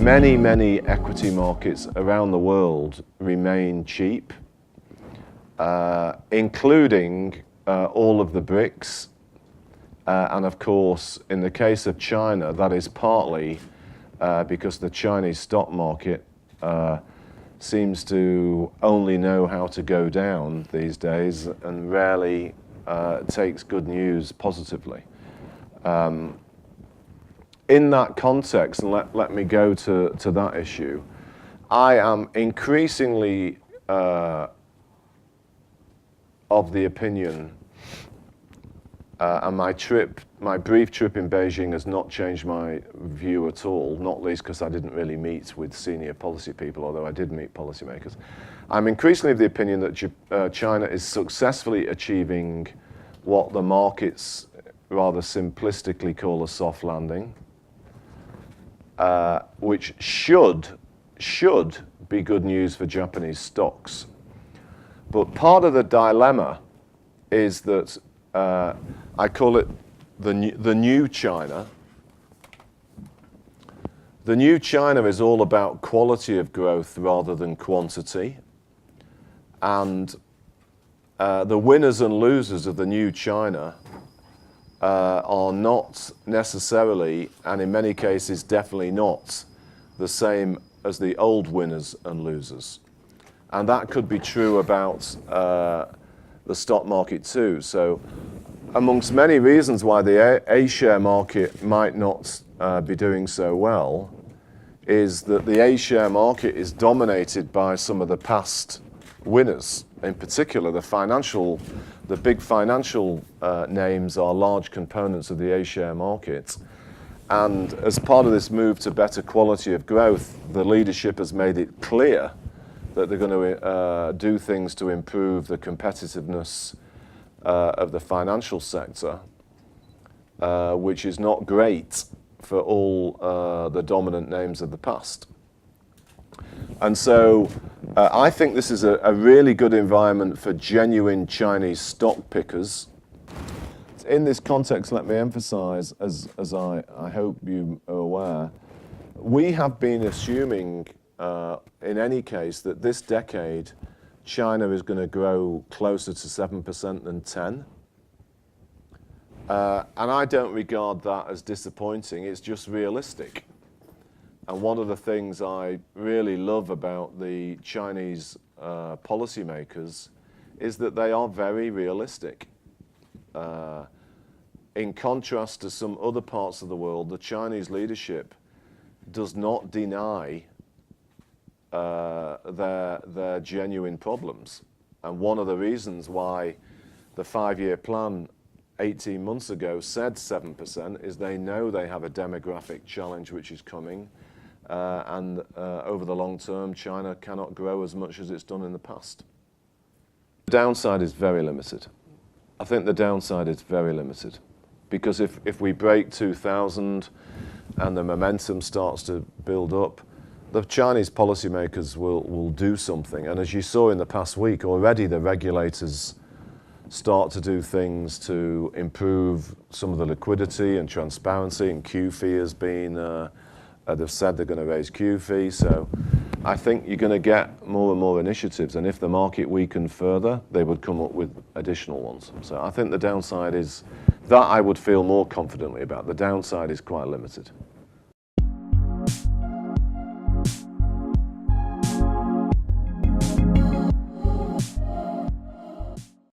many equity markets around the world remain cheap, including all of the BRICS. And of course, in the case of China, that is partly because the Chinese stock market seems to only know how to go down these days and rarely takes good news positively. In that context, and let me go to that issue, I am increasingly of the opinion, and my brief trip in Beijing has not changed my view at all, not least because I didn't really meet with senior policy people, although I did meet policymakers. I'm increasingly of the opinion that China is successfully achieving what the markets rather simplistically call a soft landing, which should be good news for Japanese stocks. But part of the dilemma is that I call it the new China. The new China is all about quality of growth rather than quantity. And the winners and losers of the new China are not necessarily, and in many cases definitely not, the same as the old winners and losers. And that could be true about the stock market too. So amongst many reasons why the A-share market might not be doing so well is that the A-share market is dominated by some of the past winners. In particular, the big financial names are large components of the A-share market. And as part of this move to better quality of growth, the leadership has made it clear that they're going to do things to improve the competitiveness of the financial sector, which is not great for all the dominant names of the past. And so I think this is a really good environment for genuine Chinese stock pickers. In this context, let me emphasize, as I hope you are aware, we have been assuming in any case that this decade China is going to grow closer to 7% than 10%. And I don't regard that as disappointing, it's just realistic. And one of the things I really love about the Chinese policymakers is that they are very realistic. In contrast to some other parts of the world, the Chinese leadership does not deny their genuine problems. And one of the reasons why the 5-year plan 18 months ago said 7% is they know they have a demographic challenge which is coming. And over the long term, China cannot grow as much as it's done in the past. The downside is very limited. I think the downside is very limited. Because if we break 2000 and the momentum starts to build up, the Chinese policymakers will do something. And as you saw in the past week, already the regulators start to do things to improve some of the liquidity and transparency, and QFII has been they've said they're going to raise QFII, so I think you're going to get more and more initiatives, and if the market weakened further, they would come up with additional ones. So I think the downside is, that I would feel more confidently about. The downside is quite limited.